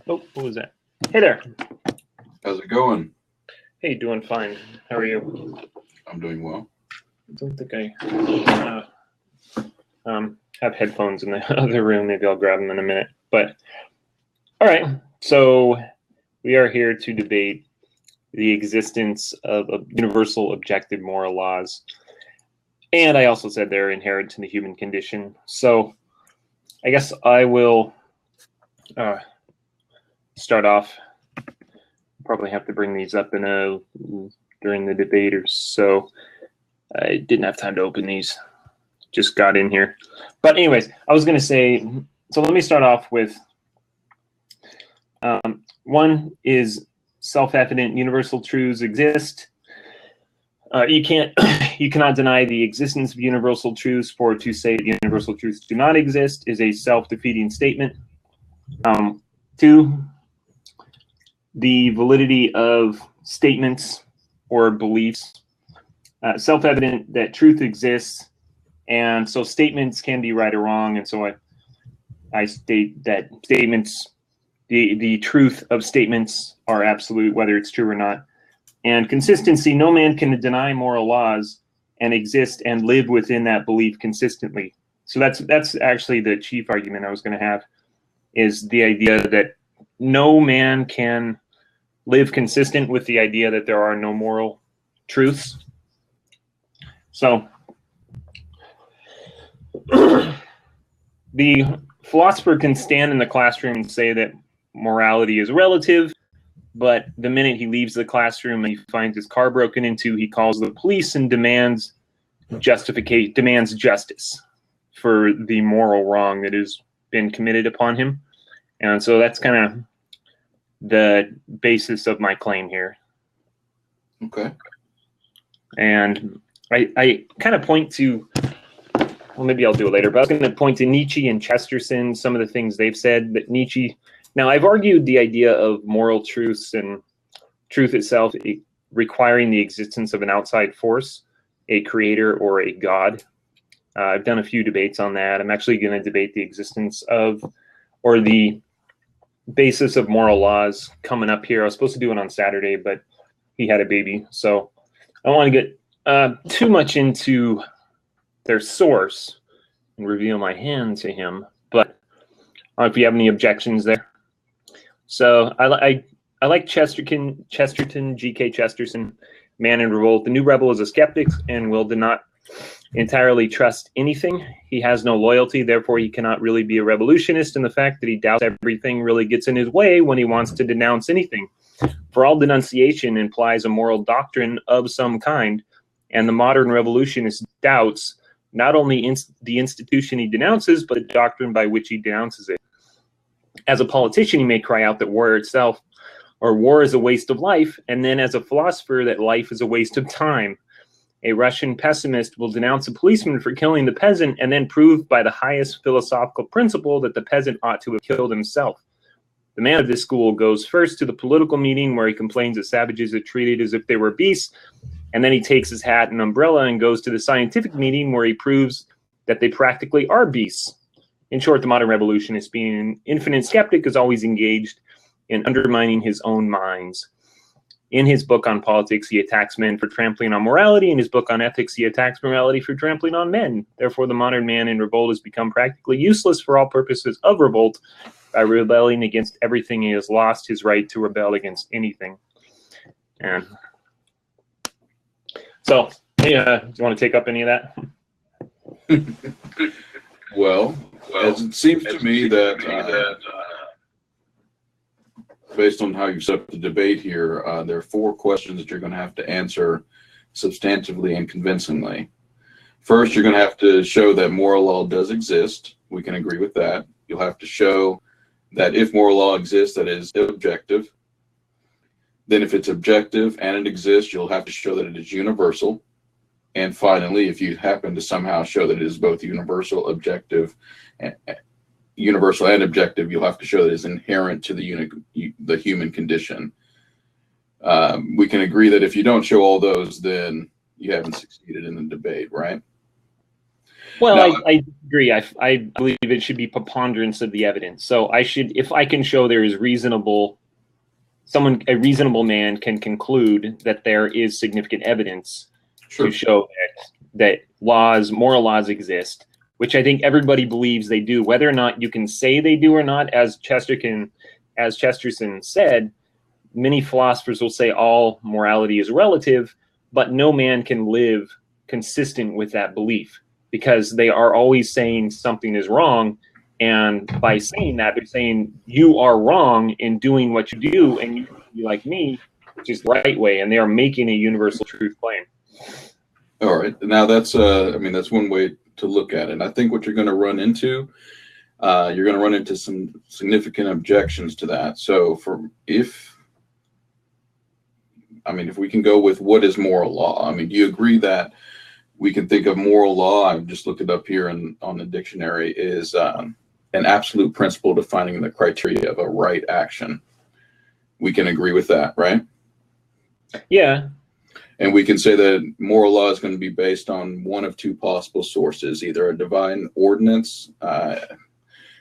Oh, what was that? Hey there. How's it going? Hey, doing fine. How are you? I'm doing well. I don't think I have headphones in the other room. Maybe I'll grab them in a minute. But all right. So we are here to debate the existence of universal objective moral laws. And I also said they're inherent in the human condition. So I guess I will start off. Probably have to bring these up during the debate or so. I didn't have time to open these. Just got in here. But anyways, I was going to say, so let me start off with one is self-evident universal truths exist. You cannot deny the existence of universal truths, for to say that universal truths do not exist is a self-defeating statement. Two, the validity of statements or beliefs. Self-evident that truth exists, and so statements can be right or wrong, and so I state that statements, the truth of statements are absolute, whether it's true or not. And consistency, no man can deny moral laws and exist and live within that belief consistently. So that's actually the chief argument I was going to have, is the idea that no man can live consistent with the idea that there are no moral truths. So the philosopher can stand in the classroom and say that morality is relative, but the minute he leaves the classroom and he finds his car broken into, he calls the police and demands justice for the moral wrong that has been committed upon him. And so that's kind of the basis of my claim here. Okay. And I kind of point to, well, maybe I'll do it later, but I was going to point to Nietzsche and Chesterton, some of the things they've said. That Nietzsche, now I've argued the idea of moral truths and truth itself requiring the existence of an outside force, a creator or a god. I've done a few debates on that. I'm actually going to debate the existence of, or the basis of moral laws coming up here. I was supposed to do it on Saturday, but he had a baby, so I don't want to get too much into their source and reveal my hand to him. But if you have any objections there. So I like Chesterton, G.K. Chesterton, Man in Revolt. The new rebel is a skeptic and will not entirely trust anything. He has no loyalty, therefore he cannot really be a revolutionist, and the fact that he doubts everything really gets in his way when he wants to denounce anything. For all denunciation implies a moral doctrine of some kind, and the modern revolutionist doubts not only the institution he denounces, but the doctrine by which he denounces it. As a politician, he may cry out that war itself, or war is a waste of life, and then as a philosopher that life is a waste of time. A Russian pessimist will denounce a policeman for killing the peasant and then prove by the highest philosophical principle that the peasant ought to have killed himself. The man of this school goes first to the political meeting where he complains that savages are treated as if they were beasts, and then he takes his hat and umbrella and goes to the scientific meeting where he proves that they practically are beasts. In short, the modern revolutionist, being an infinite skeptic, is always engaged in undermining his own minds. In his book on politics, he attacks men for trampling on morality. In his book on ethics, he attacks morality for trampling on men. Therefore, the modern man in revolt has become practically useless for all purposes of revolt. By rebelling against everything, he has lost his right to rebel against anything. And so, do you want to take up any of that? Well, as it seems to me that based on how you set up the debate here, there are 4 questions that you're going to have to answer substantively and convincingly. First, you're going to have to show that moral law does exist. We can agree with that. You'll have to show that if moral law exists, that it is objective. Then if it's objective and it exists, you'll have to show that it is universal. And finally, if you happen to somehow show that it is both universal and objective, you'll have to show that it is inherent to the human condition. We can agree that if you don't show all those, then you haven't succeeded in the debate, right? Well, Now, I agree. I believe it should be preponderance of the evidence. So I should, if I can show there is a reasonable man can conclude that there is significant evidence sure. to show that moral laws exist, which I think everybody believes they do, whether or not you can say they do or not. As Chesterton said, many philosophers will say all morality is relative, but no man can live consistent with that belief because they are always saying something is wrong. And by saying that, they're saying you are wrong in doing what you do, and you should be like me, which is the right way. And they are making a universal truth claim. All right. Now that's I mean, that's one way to look at it. And I think what you're going to run into, some significant objections to that. So if we can go with what is moral law, I mean, do you agree that we can think of moral law? I've just looked it up here on the dictionary, is an absolute principle defining the criteria of a right action. We can agree with that, right? Yeah. And we can say that moral law is going to be based on one of two possible sources, either a divine ordinance,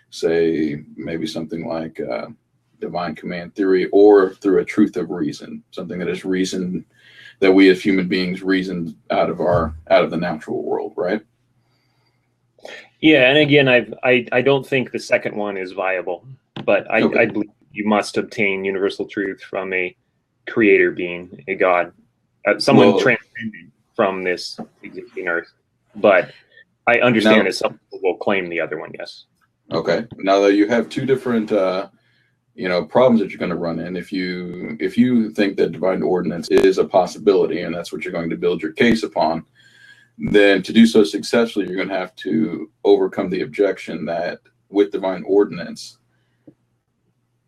say maybe something like divine command theory, or through a truth of reason, something that is reasoned, that we as human beings reason out of the natural world, right? Yeah, and again, I don't think the second one is viable, but I believe you must obtain universal truth from a creator being, a God. Someone transcended from this existing earth, but I understand that some people will claim the other one. Yes. Okay. Now that you have two different, problems that you're going to run in, if you think that divine ordinance is a possibility, and that's what you're going to build your case upon, then to do so successfully, you're going to have to overcome the objection that with divine ordinance,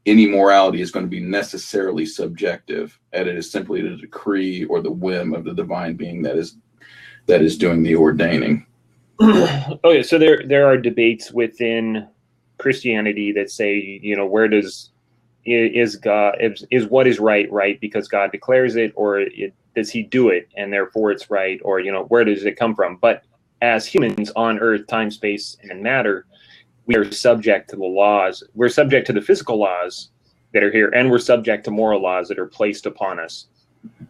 any morality is going to be necessarily subjective, and it is simply the decree or the whim of the divine being that is doing the ordaining. Okay, so there are debates within Christianity that say, where is what is right because God declares it, or does he do it and therefore it's right, or where does it come from? But as humans on earth, time, space, and matter, we are subject to the laws. We're subject to the physical laws that are here, and we're subject to moral laws that are placed upon us,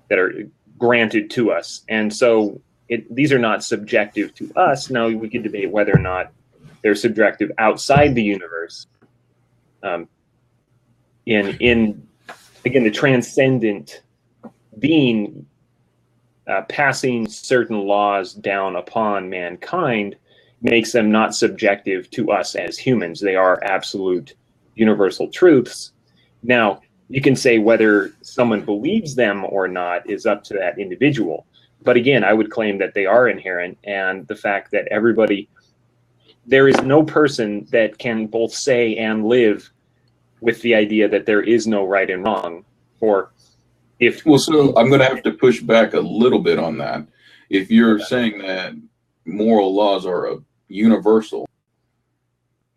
that are granted to us. And so these are not subjective to us. Now we could debate whether or not they're subjective outside the universe. In again, the transcendent being passing certain laws down upon mankind makes them not subjective to us as humans. They are absolute universal truths. Now, you can say whether someone believes them or not is up to that individual. But again, I would claim that they are inherent, and the fact that there is no person that can both say and live with the idea that there is no right and wrong. So I'm going to have to push back a little bit on that. If you're saying that moral laws are universal,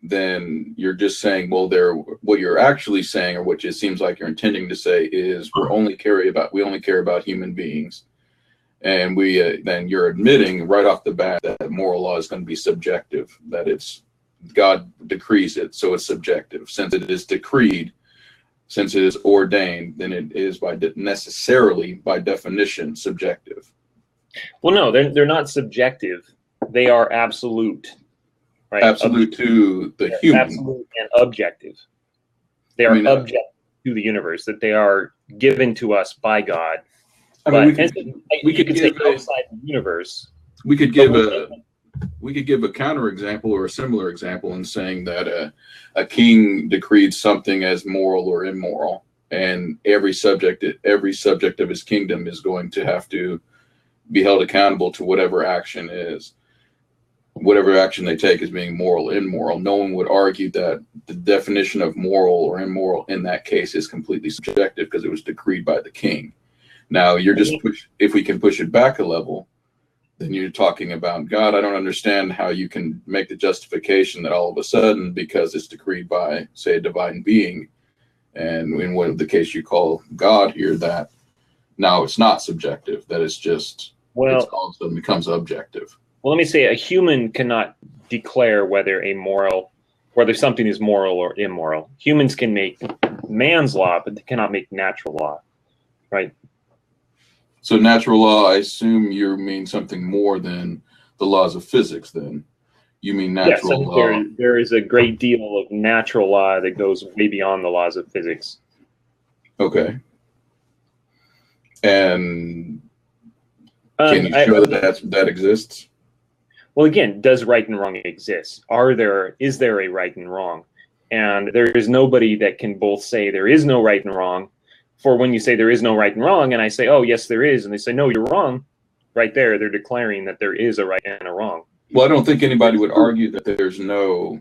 then you're just saying, well, what you're actually saying, or what it seems like you're intending to say, is we only care about human beings, and then you're admitting right off the bat that moral law is going to be subjective, that it's God decrees it, so it's subjective. Since it is decreed, since it is ordained, then it is necessarily by definition subjective. Well, no, they're not subjective. They are absolute. Right? Absolute to the human. Absolute and objective. They are objective to the universe, that they are given to us by God. We could say outside the universe. We could give a counterexample or a similar example in saying that a king decreed something as moral or immoral, and every subject of his kingdom is going to have to be held accountable to whatever action they take as being moral or immoral. No one would argue that the definition of moral or immoral in that case is completely subjective because it was decreed by the king. Now if we can push it back a level, then you're talking about God. I don't understand how you can make the justification that all of a sudden, because it's decreed by, say, a divine being, and in what the case you call God here, that now it's not subjective, that it's just, it all of a sudden becomes objective. Well, let me say a human cannot declare whether something is moral or immoral. Humans can make man's law, but they cannot make natural law, right? So natural law, I assume you mean something more than the laws of physics then. You mean natural yes, law. there is a great deal of natural law that goes way beyond the laws of physics. Okay. And can you show that exists? Well, again, does right and wrong exist? Is there a right and wrong? And there is nobody that can both say there is no right and wrong. For when you say there is no right and wrong, and I say, oh, yes, there is, and they say, no, you're wrong, right there, they're declaring that there is a right and a wrong. Well, I don't think anybody would argue that there's no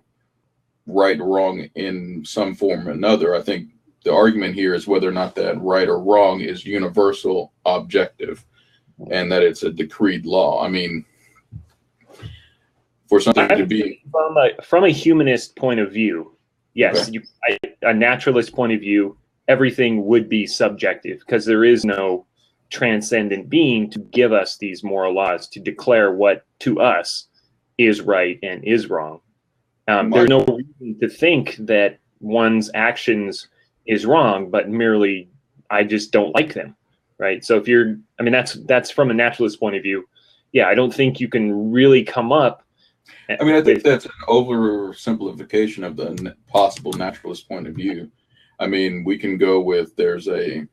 right or wrong in some form or another. I think the argument here is whether or not that right or wrong is universal, objective, and that it's a decreed law. I mean, for something to be from a humanist point of view, yes, okay. A naturalist point of view, everything would be subjective because there is no transcendent being to give us these moral laws to declare what to us is right and is wrong. There's no reason to think that one's actions is wrong, but merely I just don't like them, right? So if you're, I mean, that's from a naturalist point of view. Yeah, I don't think you can really come up. I mean, I think that's an oversimplification of the possible naturalist point of view. I mean, we can go with there's a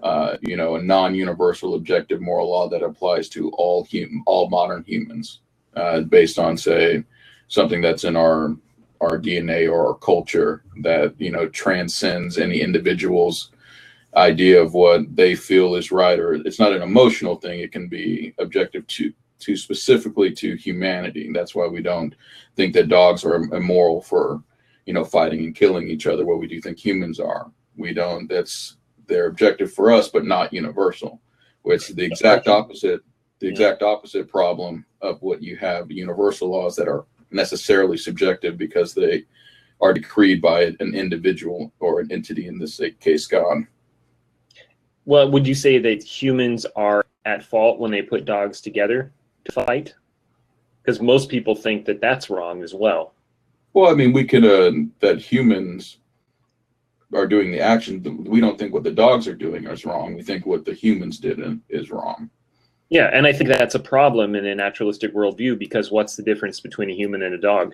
a non-universal objective moral law that applies to all modern humans, based on, say, something that's in our DNA or our culture that transcends any individual's idea of what they feel is right, or it's not an emotional thing. It can be objective to specifically to humanity. That's why we don't think that dogs are immoral for fighting and killing each other. What we do think humans are. We don't. They're objective for us, but not universal. It's the exact opposite. The exact opposite problem of what you have universal laws that are necessarily subjective because they are decreed by an individual or an entity, in this case, God. Well, would you say that humans are at fault when they put dogs together to fight? Because most people think that that's wrong as well. Well, I mean, we could that humans are doing the action. We don't think what the dogs are doing is wrong. We think what the humans did is wrong. Yeah, and I think that's a problem in a naturalistic worldview, because what's the difference between a human and a dog?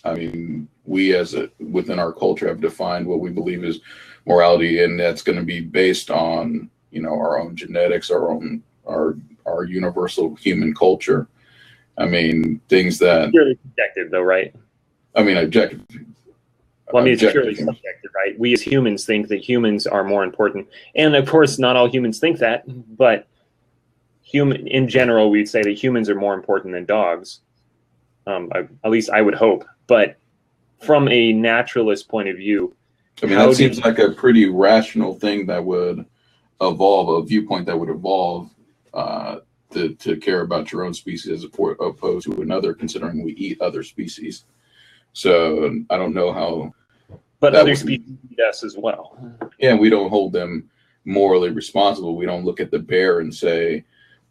I mean, we within our culture have defined what we believe is morality, and that's going to be based on our own genetics, our universal human culture. I mean, things that purely subjective, though, right? I mean, objective. Well, I mean, it's purely subjective, right? We as humans think that humans are more important, and of course, not all humans think that. But in general, we'd say that humans are more important than dogs. At least I would hope. But from a naturalist point of view, I mean, that seems like a pretty rational thing that would evolve, a viewpoint that would evolve to care about your own species as opposed to another, considering we eat other species. So I don't know how. But other species eat us as well. Yeah, we don't hold them morally responsible. We don't look at the bear and say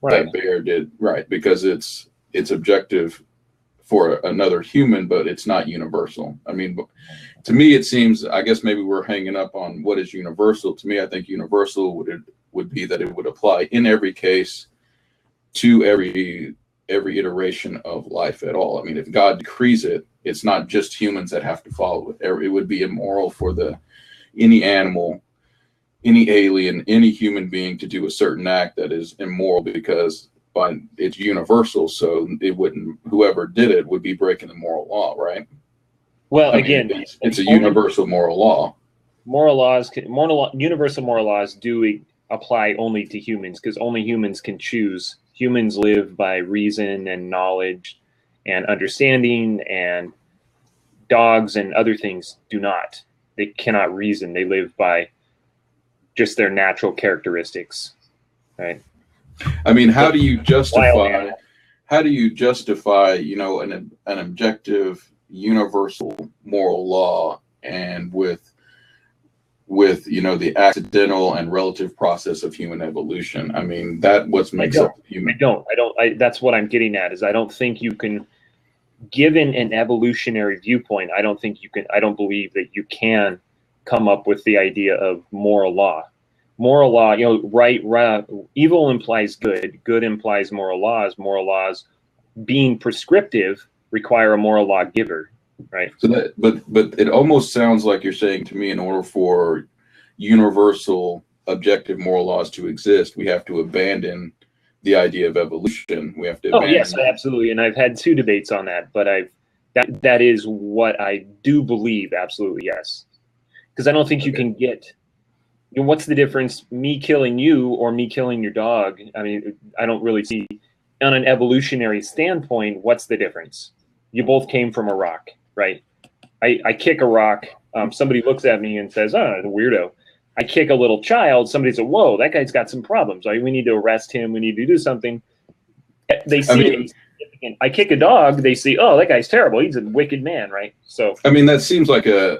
that bear did right, because it's objective for another human, but it's not universal. I mean, to me, it seems, I guess maybe we're hanging up on what is universal. To me, I think universal would be that it would apply in every case to every iteration of life at all. I mean, if God decrees it, it's not just humans that have to follow it. It would be immoral for any animal, any alien, any human being to do a certain act that is immoral, because it's universal. So whoever did it would be breaking the moral law, right? Well, again, it's a universal moral law. Universal moral laws do apply only to humans, because only humans can choose. Humans live by reason and knowledge and understanding, and dogs and other things do not. They cannot reason. They live by just their natural characteristics, right? I mean, how do you justify an objective universal moral law, and with with, you know, the accidental and relative process of human evolution. I mean, that what makes up human. That's what I'm getting at, is I don't think you can, given an evolutionary viewpoint, I don't believe that you can come up with the idea of moral law. Moral law, you know, right, evil implies good, good implies moral laws being prescriptive require a moral lawgiver, right? So that, but it almost sounds like you're saying to me, in order for universal objective moral laws to exist, we have to abandon the idea of evolution. We have to abandon. Oh yes, absolutely. And I've had 2 debates on that, but that is what I do believe. Absolutely, yes. Because I don't think you can get, you know, what's the difference, me killing you or me killing your dog? I mean, I don't really see, on an evolutionary standpoint, what's the difference? You both came from a rock, right? I kick a rock, somebody looks at me and says, oh, the weirdo. I kick a little child, somebody says, whoa, that guy's got some problems. Right? We need to arrest him. We need to do something. They see, I kick a dog, they see, oh, that guy's terrible. He's a wicked man, right? So I mean, that seems like a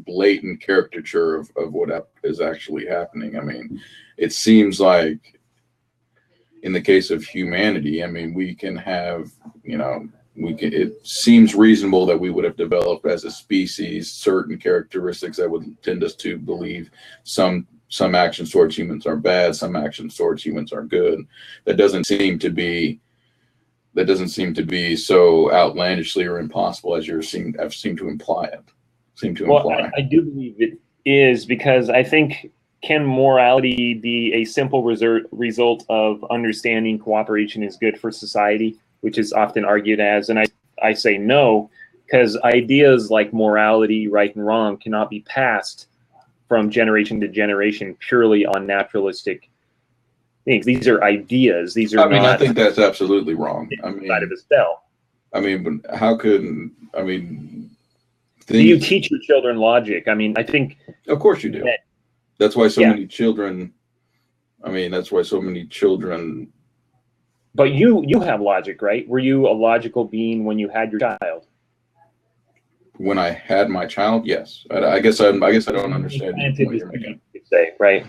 blatant caricature of what is actually happening. I mean, it seems like in the case of humanity, I mean, we can have, you know, it seems reasonable that we would have developed as a species certain characteristics that would tend us to believe some actions towards humans are bad, some actions towards humans are good. That doesn't seem to be so outlandishly or impossible as I've seemed to imply it. Well, I do believe it is, because I think, can morality be a simple result of understanding cooperation is good for society, which is often argued as, and I say no, because ideas like morality, right and wrong, cannot be passed from generation to generation purely on naturalistic things. These are ideas. These are. I think that's absolutely wrong. I mean, inside of a cell. I mean, how could, I mean, do you teach your children logic? I mean, I think. Of course you do. That's why so many children. I mean, that's why so many children. But you have logic, right? Were you a logical being when you had your child? When I had my child, yes. I guess I don't understand what you're making. Say, right?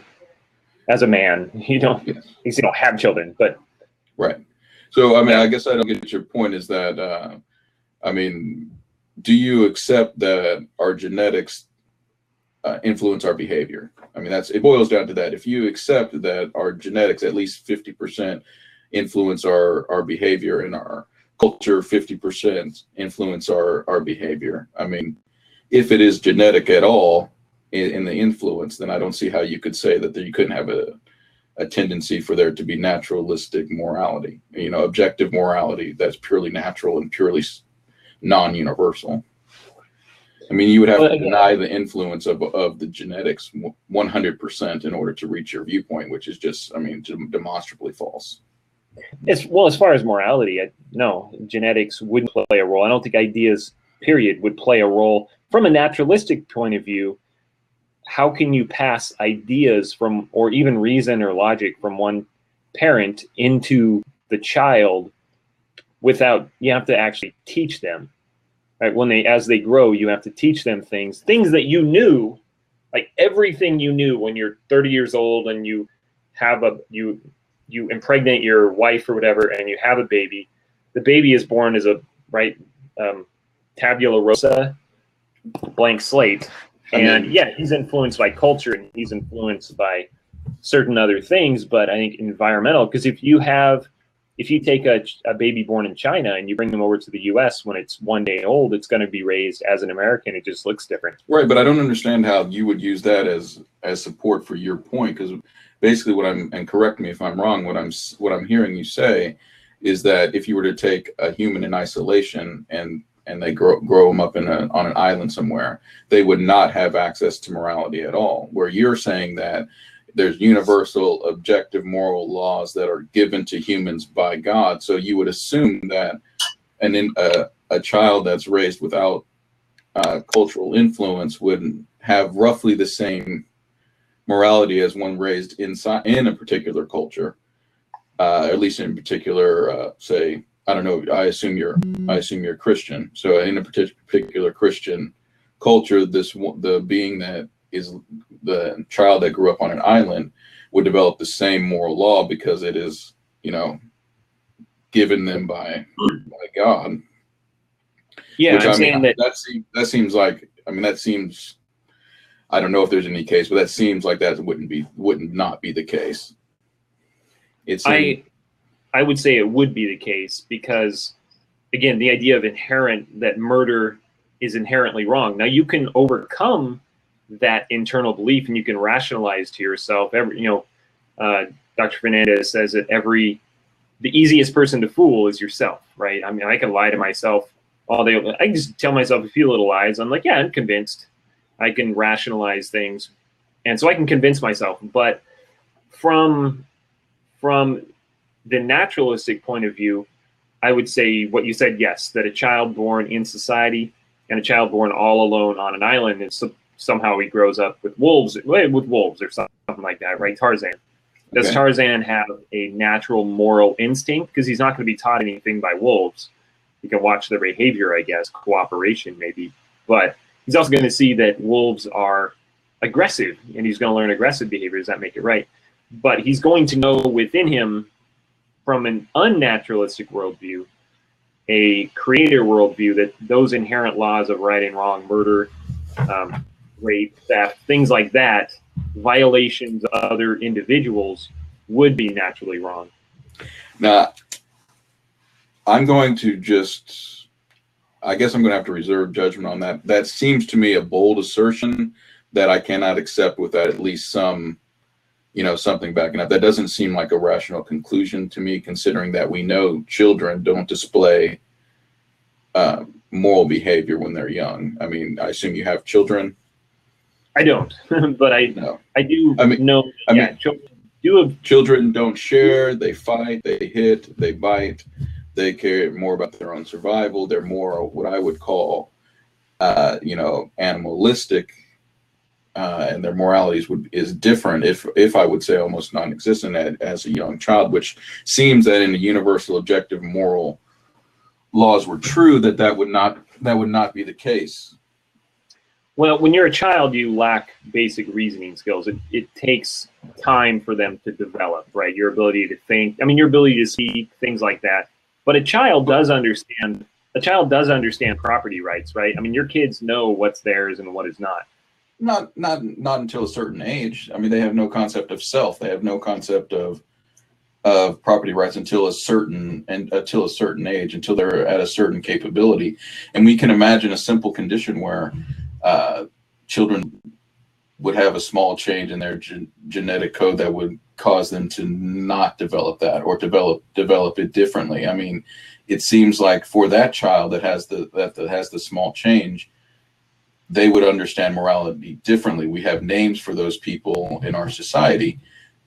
As a man, you don't. Yes. You don't have children, but. Right. So I mean, I guess I don't get your point. Is that I mean, do you accept that our genetics influence our behavior? I mean, it boils down to that. If you accept that our genetics, at least 50%, influence our behavior, and our culture 50% influence our behavior. I mean, if it is genetic at all in the influence, then I don't see how you could say that you couldn't have a tendency for there to be naturalistic morality, you know, objective morality that's purely natural and purely non-universal. I mean, you would have to deny the influence of the genetics 100% in order to reach your viewpoint, which is just, I mean, demonstrably false. As far as morality, no, genetics wouldn't play a role. I don't think ideas, period, would play a role. From a naturalistic point of view, how can you pass ideas from, or even reason or logic from one parent into the child without, you have to actually teach them, right? As they grow, you have to teach them things that you knew, like everything you knew when you're 30 years old and you have you impregnate your wife or whatever, and you have a baby. The baby is born as a tabula rasa, blank slate. And he's influenced by culture and he's influenced by certain other things, but I think environmental, because if you take a baby born in China and you bring them over to the US when it's 1 day old, it's going to be raised as an American. It just looks different. Right, but I don't understand how you would use that as support for your point, because basically and correct me if I'm wrong, what I'm hearing you say is that if you were to take a human in isolation and they grow them up on an island somewhere, they would not have access to morality at all. Where you're saying that there's universal objective moral laws that are given to humans by God. So you would assume that a child that's raised without cultural influence would have roughly the same morality as one raised in a particular culture, at least in particular, say, I don't know. I assume you're Christian. So in a particular Christian culture, the being that is the child that grew up on an island would develop the same moral law because it is, you know, given them by God. Yeah, Which I'm I mean, saying that that seems like, I mean, that seems, I don't know if there's any case, but that seems like that wouldn't not be the case. It's I would say it would be the case because, again, the idea of inherent, that murder is inherently wrong. Now you can overcome that internal belief and you can rationalize to yourself. Dr. Fernandez says that the easiest person to fool is yourself, right? I mean, I can lie to myself all day. I can just tell myself a few little lies. I'm like, yeah, I'm convinced. I can rationalize things, and so I can convince myself. But from the naturalistic point of view, I would say what you said, yes, that a child born in society and a child born all alone on an island, and somehow he grows up with wolves or something like that, right? Tarzan. Does okay. Tarzan have a natural moral instinct? Because he's not going to be taught anything by wolves. He can watch their behavior, I guess, cooperation maybe. But he's also going to see that wolves are aggressive, and he's going to learn aggressive behavior. Does that make it right? But he's going to know within him, from an unnaturalistic worldview, a creator worldview, that those inherent laws of right and wrong, murder, rape, theft, things like that, violations of other individuals, would be naturally wrong. Now, I'm going to just, I guess I'm going to have to reserve judgment on that. That seems to me a bold assertion that I cannot accept without at least some, you know, something backing up. That doesn't seem like a rational conclusion to me, considering that we know children don't display moral behavior when they're young. I mean, I assume you have children. I don't, but I No. I do I mean, know. Yeah, children do have. Children don't share. They fight. They hit. They bite. They care more about their own survival. They're more what I would call, you know, animalistic, and their moralities is different. If I would say almost non-existent as a young child, which seems that in the universal objective moral laws were true, that would not be the case. Well, when you're a child, you lack basic reasoning skills. It takes time for them to develop, right? Your ability to think, I mean, your ability to speak, things like that. But a child does understand property rights, right? I mean, your kids know what's theirs and what is not. Not until a certain age. I mean, they have no concept of self. They have no concept of property rights until a certain age, until they're at a certain capability. And we can imagine a simple condition where children would have a small change in their genetic code that would cause them to not develop that, or develop it differently. I mean, it seems like for that child that has the small change, they would understand morality differently. We have names for those people in our society,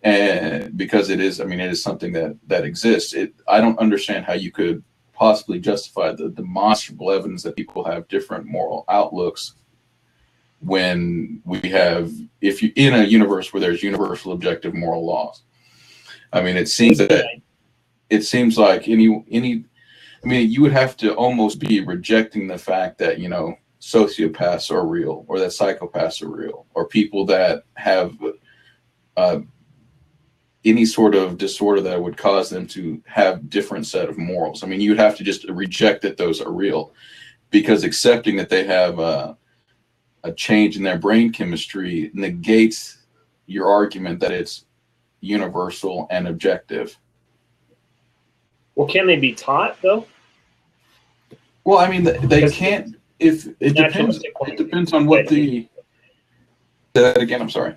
and because it is something that exists. I don't understand how you could possibly justify the demonstrable evidence that people have different moral outlooks when we have, if you in a universe where there's universal objective moral laws. I mean, it seems like any I mean, you would have to almost be rejecting the fact that, you know, sociopaths are real, or that psychopaths are real, or people that have any sort of disorder that would cause them to have different set of morals. I mean, you'd have to just reject that those are real, because accepting that they have a change in their brain chemistry negates your argument that it's universal and objective. Well, can they be taught though? Well, I mean, they can't. If it depends on what the. Say that again. I'm sorry.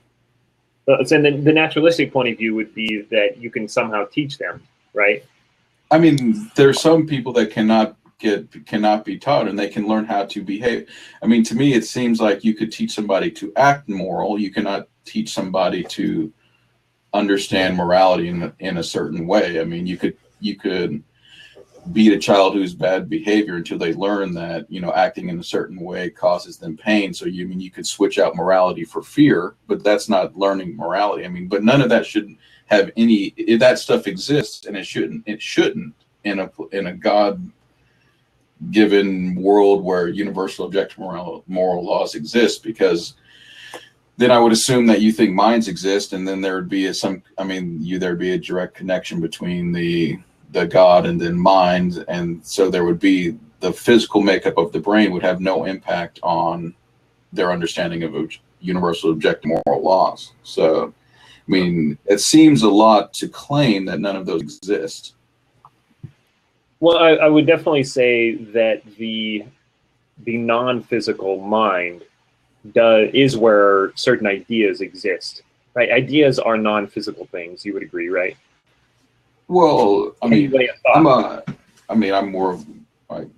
So the naturalistic point of view would be that you can somehow teach them, right? I mean, there's some people that cannot be taught, and they can learn how to behave. I mean, to me, it seems like you could teach somebody to act moral. You cannot teach somebody to understand morality in a certain way. I mean, you could beat a child who's bad behavior until they learn that, you know, acting in a certain way causes them pain. So you could switch out morality for fear, but that's not learning morality. I mean, but none of that should have any. If that stuff exists, and it shouldn't in a God given world where universal objective moral laws exist, because then I would assume that you think minds exist, and then there would be there'd be a direct connection between the God and then mind, and so there would be the physical makeup of the brain would have no impact on their understanding of universal objective moral laws. So, I mean, it seems a lot to claim that none of those exist. Well, I would definitely say that the non-physical mind is where certain ideas exist, right? Ideas are non-physical things. You would agree, right? Well, I mean, I'm more of like,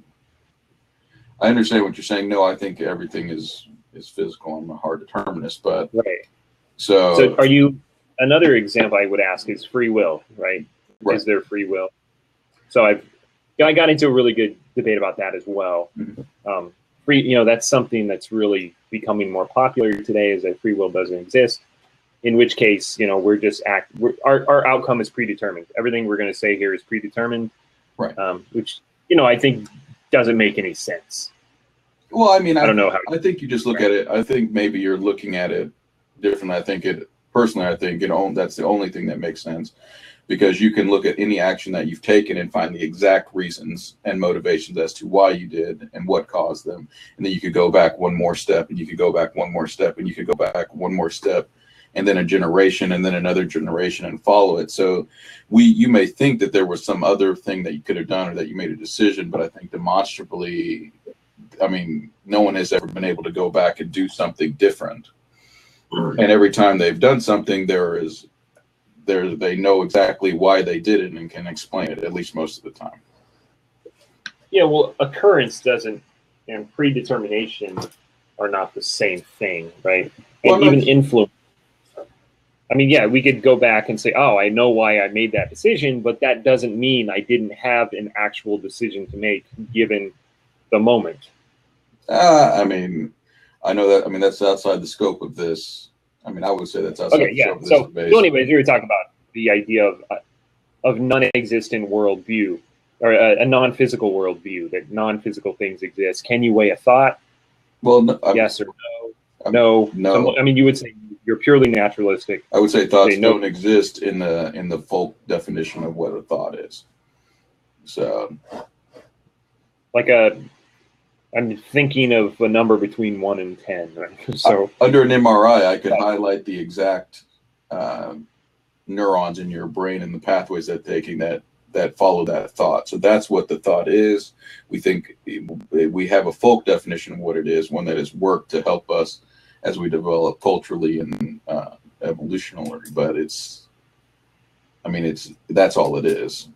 I understand what you're saying. No, I think everything is physical. I'm a hard determinist, but right. So are you? Another example I would ask is free will, right? Right. Is there free will? So I got into a really good debate about that as well. Mm-hmm. That's something that's really becoming more popular today, is that free will doesn't exist. In which case, our outcome is predetermined. Everything we're going to say here is predetermined, right? Which I think doesn't make any sense. Well, I mean, I don't know how. I think you just look at it. I think maybe you're looking at it differently. I think that's the only thing that makes sense, because you can look at any action that you've taken and find the exact reasons and motivations as to why you did and what caused them. And then you could go back one more step, and you could go back one more step, and you could go back one more step, and then a generation, and then another generation, and follow it. So you may think that there was some other thing that you could have done, or that you made a decision, but I think demonstrably, I mean, no one has ever been able to go back and do something different. And every time they've done something, they know exactly why they did it and can explain it, at least most of the time. Yeah, well, occurrence and predetermination are not the same thing, right? And even influence. I mean, yeah, we could go back and say, oh, I know why I made that decision, but that doesn't mean I didn't have an actual decision to make given the moment. I mean, I know that. I mean, that's outside the scope of this. I mean, I would say that's outside the scope of this debate. So anyways, we were talking about the idea of non-existent worldview, or a non-physical worldview, that non-physical things exist. Can you weigh a thought? Well, no, yes or no? No. I mean, you would say you're purely naturalistic. I would say thoughts don't exist in the full definition of what a thought is. So, I'm thinking of a number between 1 and 10. Right? So under an MRI, I could highlight the exact neurons in your brain and the pathways that follow that thought. So that's what the thought is. We think we have a folk definition of what it is, one that has worked to help us as we develop culturally and evolutionarily. But that's all it is.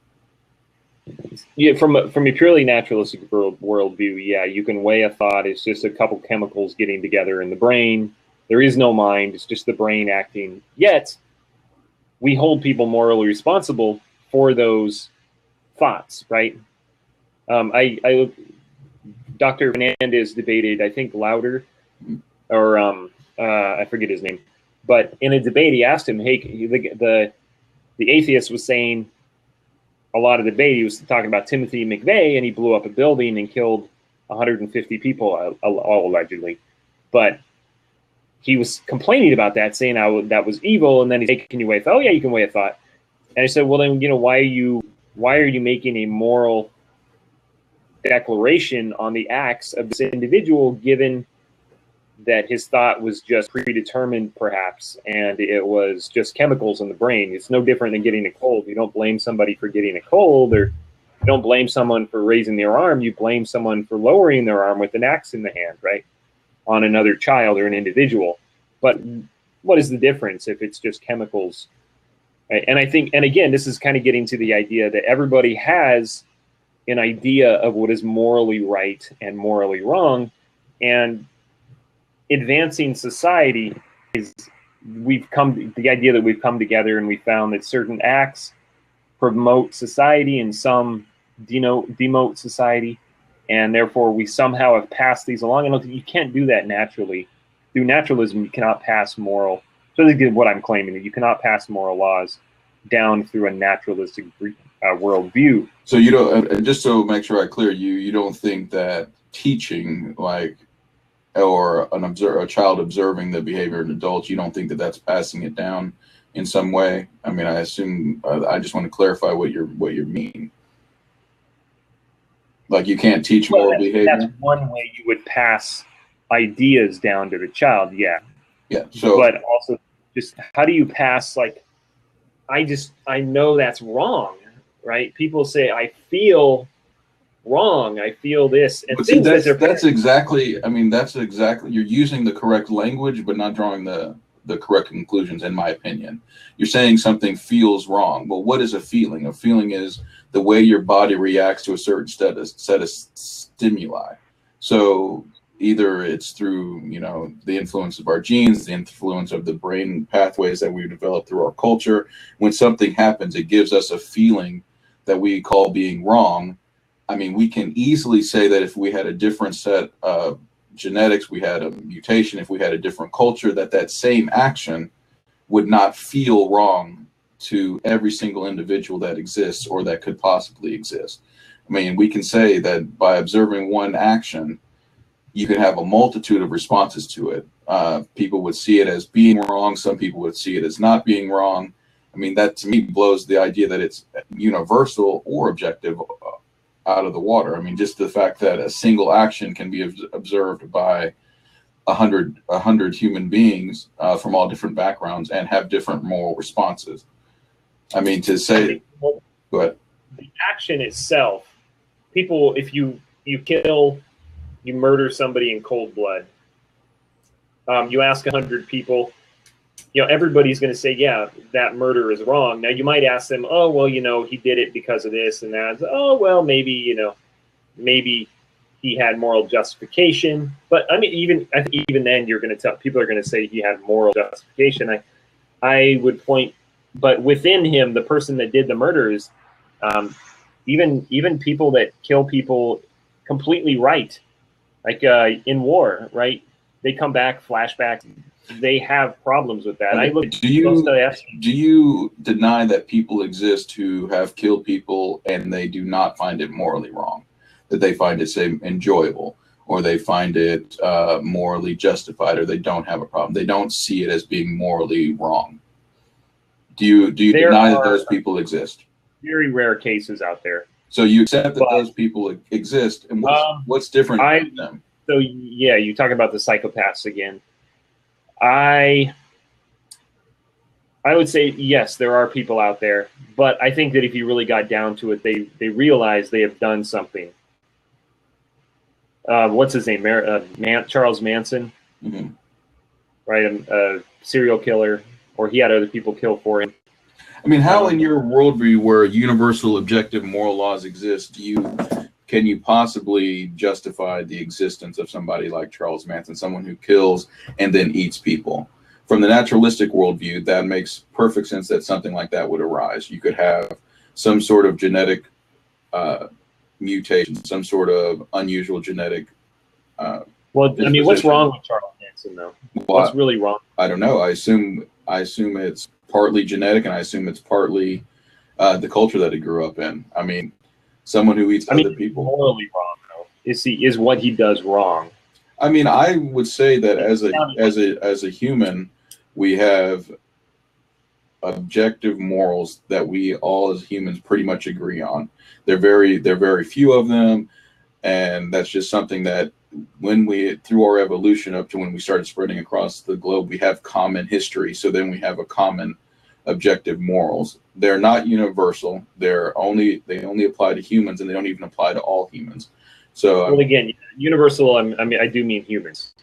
Yeah, from a purely naturalistic worldview, yeah, you can weigh a thought. It's just a couple chemicals getting together in the brain. There is no mind. It's just the brain acting. Yet, we hold people morally responsible for those thoughts, right? Dr. Fernandez debated, I think, Louder, or I forget his name, but in a debate, he asked him, hey, the atheist was saying, a lot of debate, he was talking about Timothy McVeigh, and he blew up a building and killed 150 people, all allegedly. But he was complaining about that, saying that was evil. And then he said, "Can you weigh a thought?" Oh yeah, you can weigh a thought. And I said, well then, why are you making a moral declaration on the acts of this individual, given that his thought was just predetermined, perhaps, and it was just chemicals in the brain? It's no different than getting a cold. You don't blame somebody for getting a cold, or you don't blame someone for raising their arm. You blame someone for lowering their arm with an axe in the hand, right, on another child or an individual. But what is the difference if it's just chemicals? Right? And I think, and again, this is kind of getting to the idea that everybody has an idea of what is morally right and morally wrong, and advancing society is the idea that we've come together and we found that certain acts promote society and some demote society, and therefore we somehow have passed these along. I don't think you can't do that naturally. Through naturalism, you cannot pass moral. So this is what I'm claiming, that you cannot pass moral laws down through a naturalistic worldview. So you don't, just so make sure I clear you don't think that teaching, like, or a child observing the behavior of adults, you don't think that that's passing it down in some way? I mean, I assume, I just want to clarify what you mean. Like, you can't teach moral behavior? That's one way you would pass ideas down to the child, yeah. Yeah. So, but also, just how do you pass, like, I know that's wrong, right? People say, I feel wrong, I feel this, and see, that's exactly, I mean, that's exactly, you're using the correct language, but not drawing the correct conclusions, in my opinion. You're saying something feels wrong. Well, what is a feeling? A feeling is the way your body reacts to a certain set of stimuli. So either it's through, the influence of our genes, the influence of the brain pathways that we've developed through our culture. When something happens, it gives us a feeling that we call being wrong. I mean, we can easily say that if we had a different set of genetics, we had a mutation, if we had a different culture, that same action would not feel wrong to every single individual that exists or that could possibly exist. I mean, we can say that by observing one action, you could have a multitude of responses to it. People would see it as being wrong. Some people would see it as not being wrong. I mean, that to me blows the idea that it's universal or objective out of the water. I mean, just the fact that a single action can be observed by 100 human beings from all different backgrounds and have different moral responses. I mean, to say, go ahead. The action itself, people, if you murder somebody in cold blood, you ask 100 people, everybody's going to say, yeah, that murder is wrong. Now, you might ask them, oh, well, he did it because of this and that. Oh, well, maybe, maybe he had moral justification. But I mean, I think even then, people are going to say he had moral justification. I would point, but within him, the person that did the murders, even people that kill people completely right, like in war, right? They come back, flashbacks. They have problems with that. Okay. Do you deny that people exist who have killed people and they do not find it morally wrong? That they find it, say, enjoyable, or they find it morally justified, or they don't have a problem? They don't see it as being morally wrong. Do you deny that those people exist? Very rare cases out there. So you accept that those people exist, and what's different from them? So yeah, you talk about the psychopaths again. I would say yes, there are people out there, but I think that if you really got down to it, they realize they have done something. What's his name? Charles Manson, right? A serial killer, or he had other people kill for him. I mean, how in your worldview, where universal objective moral laws exist, can you possibly justify the existence of somebody like Charles Manson, someone who kills and then eats people? From the naturalistic worldview, that makes perfect sense that something like that would arise. You could have some sort of genetic mutation, some sort of unusual genetic. Well, I mean, what's wrong with Charles Manson, though? What's really wrong? I don't know. I assume it's partly genetic, and I assume it's partly the culture that he grew up in. I mean, someone who eats other people. Morally wrong, though. Is what he does wrong? I mean, I would say that as a human, we have objective morals that we all as humans pretty much agree on. They're very few of them, and that's just something that through our evolution up to when we started spreading across the globe, we have common history. So then we have a common objective morals. They're not universal. They only apply to humans, and they don't even apply to all humans. So well, again, universal. I do mean humans.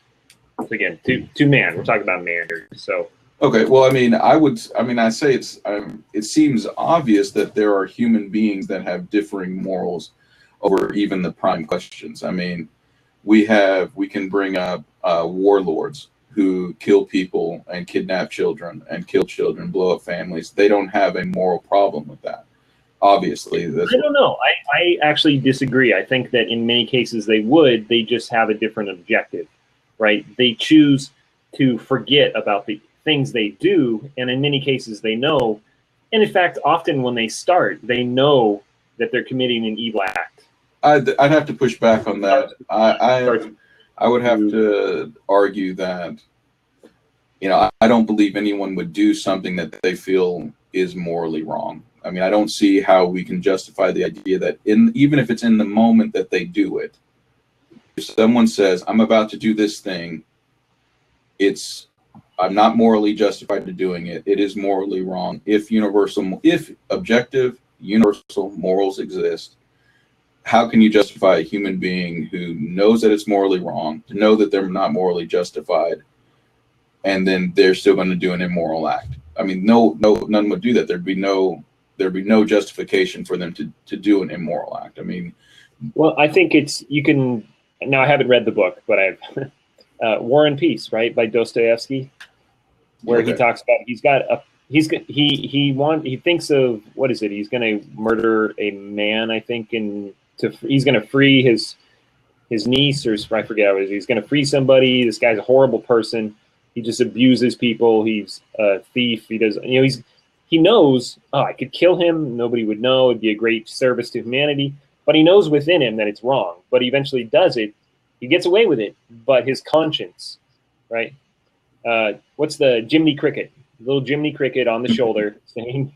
Again, to man. We're talking about man here. So okay. Well, I say it seems obvious that there are human beings that have differing morals over even the prime questions. I mean, we can bring up warlords who kill people and kidnap children and kill children, blow up families. They don't have a moral problem with that. Obviously, I don't know. I actually disagree. I think that in many cases they would. They just have a different objective, right? They choose to forget about the things they do, and in many cases they know And in fact, often when they start, they know that they're committing an evil act. I'd have to push back on that. I would have to argue that, I don't believe anyone would do something that they feel is morally wrong. I mean, I don't see how we can justify the idea that even if it's in the moment that they do it, if someone says, I'm about to do this thing, I'm not morally justified to doing it. It is morally wrong. If objective, universal morals exist, how can you justify a human being who knows that it's morally wrong, to know that they're not morally justified, and then they're still going to do an immoral act? I mean, none would do that. There'd be no justification for them to do an immoral act. I mean, well, I think now I haven't read the book, but I've War and Peace, right, by Dostoevsky, where he talks about he thinks of, what is it? He's going to murder a man, I think, he's going to free his niece, or I forget what it is. He's going to free somebody. This guy's a horrible person. He just abuses people. He's a thief. He does, he knows, I could kill him. Nobody would know. It'd be a great service to humanity. But he knows within him that it's wrong. But he eventually does it. He gets away with it. But his conscience, right? What's the Jiminy Cricket? Little Jiminy Cricket on the shoulder saying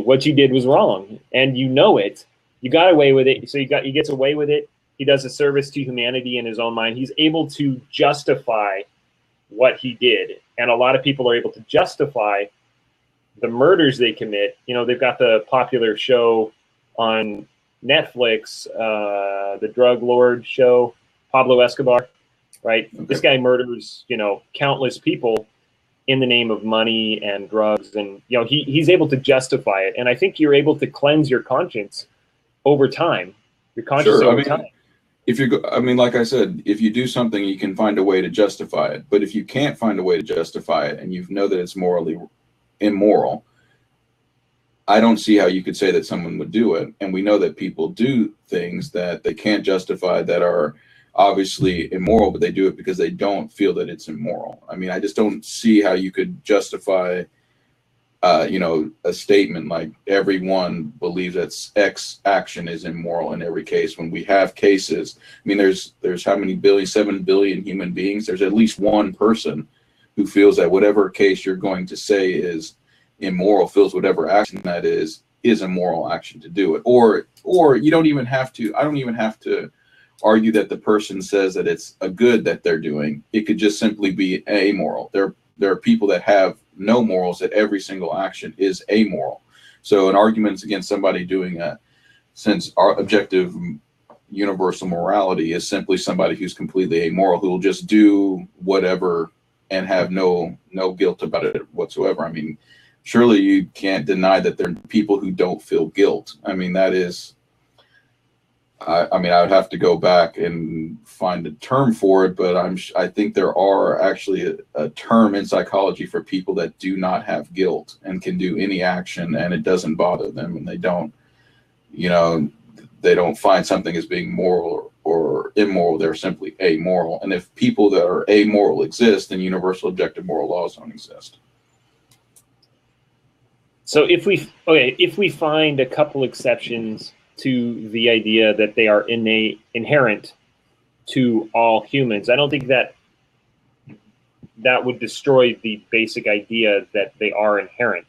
what you did was wrong. And you know it. You got away with it. So he gets away with it. He does a service to humanity in his own mind. He's able to justify what he did. And a lot of people are able to justify the murders they commit. They've got the popular show on Netflix, the drug lord show, Pablo Escobar, right? Okay. This guy murders, countless people in the name of money and drugs. And, he's able to justify it. And I think you're able to cleanse your conscience over time. Your conscience over time. Like I said, if you do something, you can find a way to justify it. But if you can't find a way to justify it, and you know that it's morally immoral, I don't see how you could say that someone would do it. And we know that people do things that they can't justify that are obviously immoral, but they do it because they don't feel that it's immoral. I mean, I just don't see how you could justify a statement like everyone believes that X action is immoral in every case, when we have cases. I mean, there's how many 7 billion human beings? There's at least one person who feels that whatever case you're going to say is immoral, feels whatever action that is a moral action to do it. Or you don't even have to, I don't even have to argue that the person says that it's a good that they're doing. It could just simply be amoral. There are people that have no morals, that every single action is amoral. So an argument against somebody doing that, since our objective universal morality is simply somebody who's completely amoral, who will just do whatever and have no guilt about it whatsoever. I mean, surely you can't deny that there are people who don't feel guilt. I mean, that is, I would have to go back and find a term for it, but I think there are actually a term in psychology for people that do not have guilt and can do any action and it doesn't bother them, and they don't find something as being moral or immoral. They're simply amoral. And if people that are amoral exist, then universal objective moral laws don't exist. So if we find a couple exceptions to the idea that they are inherent to all humans, I don't think that would destroy the basic idea that they are inherent,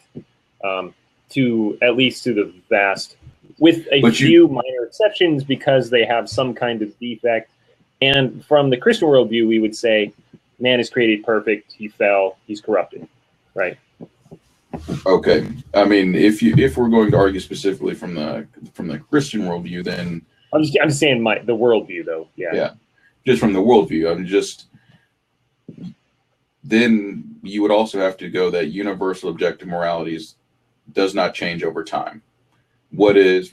at least to the vast, with a few minor exceptions because they have some kind of defect. And from the Christian worldview, we would say man is created perfect, he fell, he's corrupted, right? Okay, I mean, if we're going to argue specifically from the Christian worldview, then I'm just saying the worldview, though. Yeah. Just from the worldview, then you would also have to go that universal objective morality does not change over time. What is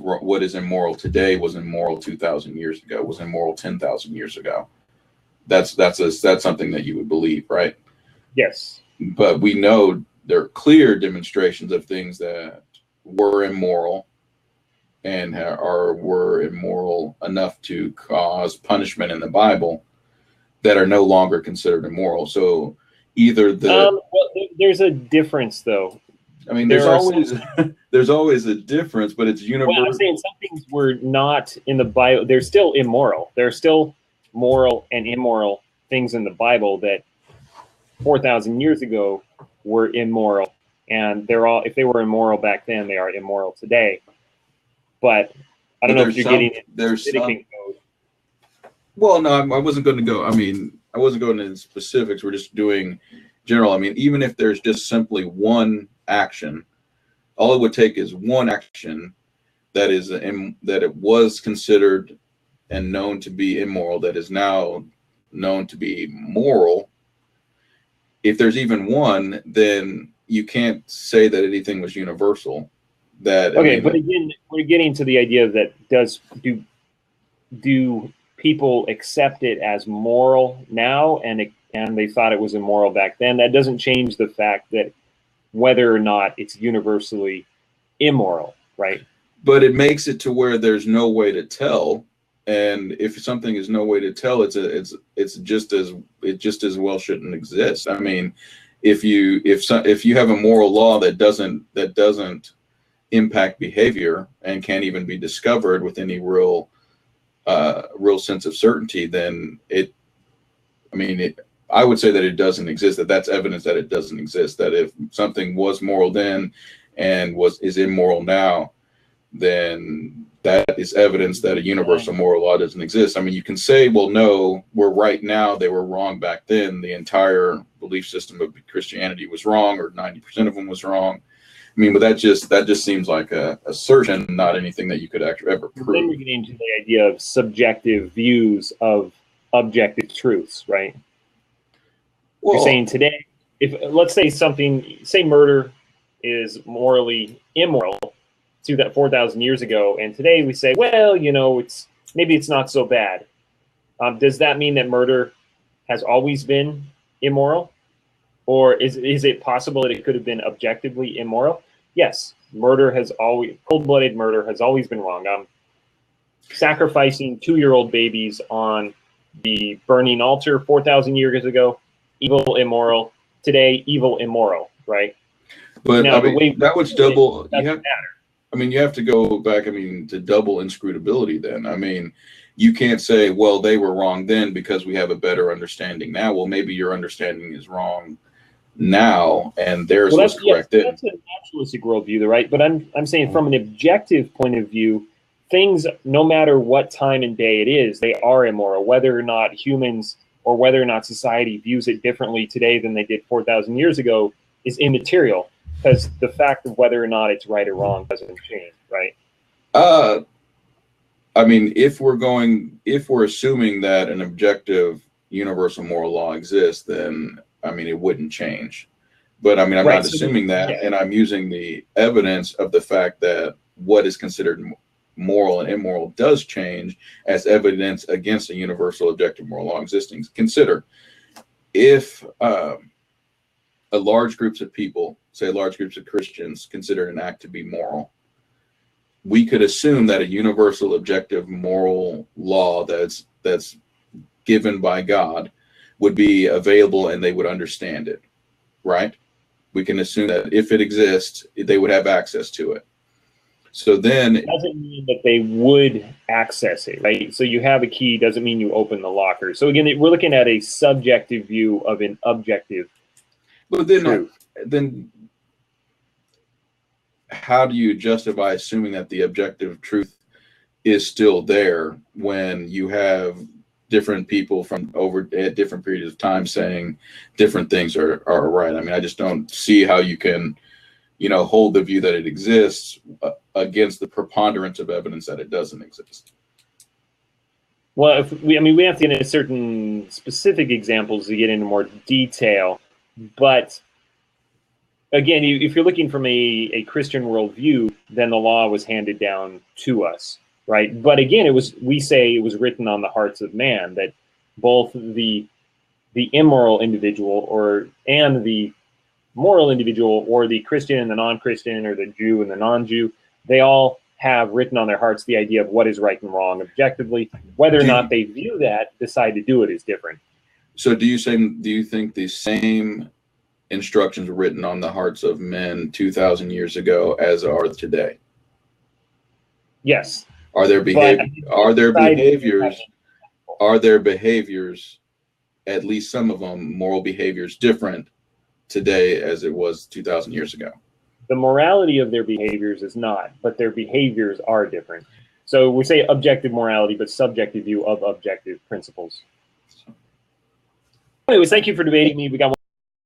immoral today was immoral 2,000 years ago, was immoral 10,000 years ago. That's something that you would believe, right? Yes. But we know there are clear demonstrations of things that were immoral and were immoral enough to cause punishment in the Bible that are no longer considered immoral. So either there's a difference, though. I mean, There there's are always there's always a difference, but it's well, I'm universal. saying some things were not in the Bible. They're still immoral. There are still moral and immoral things in the Bible that 4,000 years ago were immoral, and they're all, if they were immoral back then, they are immoral today. But I don't know if you're getting into the code. Well, no, I wasn't going to go. I mean, I wasn't going into specifics. We're just doing general. I mean, even if there's just simply one action, all it would take is one action that is that it was considered and known to be immoral, that is now known to be moral. If there's even one, then you can't say that anything was universal. That Okay, I mean, but again, we're getting to the idea that do people accept it as moral now, and they thought it was immoral back then? That doesn't change the fact that whether or not it's universally immoral, right? But it makes it to where there's no way to tell, and if something is no way to tell, it's just as well shouldn't exist. I mean, if you have a moral law that doesn't impact behavior and can't even be discovered with any real sense of certainty, then I would say that it doesn't exist. That's evidence that it doesn't exist. That if something was moral then and is immoral now, then that is evidence that a universal moral law doesn't exist. I mean, you can say, well, no, we're right now, they were wrong back then. The entire belief system of Christianity was wrong, or 90% of them was wrong. I mean, but that just seems like a assertion, not anything that you could actually ever prove. Then we're getting into the idea of subjective views of objective truths, right? Well, you're saying today, if let's say say murder is morally immoral to that 4,000 years ago, and today we say, well, maybe it's not so bad. Does that mean that murder has always been immoral? Or is it possible that it could have been objectively immoral? Yes, cold-blooded murder has always been wrong. Sacrificing 2-year-old babies on the burning altar 4,000 years ago, evil, immoral. Today, evil, immoral, right? But now, that was double. You have to go back, to double inscrutability then. I mean, you can't say, well, they were wrong then because we have a better understanding now. Well, maybe your understanding is wrong now and theirs was correct then. That's a naturalistic worldview, right? But I'm saying from an objective point of view, things, no matter what time and day it is, they are immoral. Whether or not humans or whether or not society views it differently today than they did 4,000 years ago is immaterial, because the fact of whether or not it's right or wrong doesn't change, right? If we're assuming that an objective universal moral law exists, then it wouldn't change. But I'm not assuming that, and I'm using the evidence of the fact that what is considered moral and immoral does change as evidence against a universal objective moral law existing. Consider if a large groups of people, say large groups of Christians, consider an act to be moral, we could assume that a universal objective moral law that's given by God would be available and they would understand it, right? We can assume that if it exists, they would have access to it. So then it doesn't mean that they would access it, right? So you have a key doesn't mean you open the locker. So again, we're looking at a subjective view of an objective. But then how do you justify assuming that the objective truth is still there when you have different people from over at different periods of time saying different things are right? I just don't see how you can, hold the view that it exists against the preponderance of evidence that it doesn't exist. Well, we have to get into certain specific examples to get into more detail, but again, if you're looking from a Christian worldview, then the law was handed down to us, right? But again, we say it was written on the hearts of man, that both the immoral individual and the moral individual, or the Christian and the non-Christian, or the Jew and the non-Jew, they all have written on their hearts the idea of what is right and wrong objectively. Whether or not they view that, decide to do it, is different. So do you think the same instructions written on the hearts of men 2,000 years ago as are today? Yes. Are there behaviors, at least some of them, moral behaviors different today as it was 2,000 years ago? The morality of their behaviors is not, but their behaviors are different. So we say objective morality, but subjective view of objective principles. Anyways, thank you for debating me. We got one.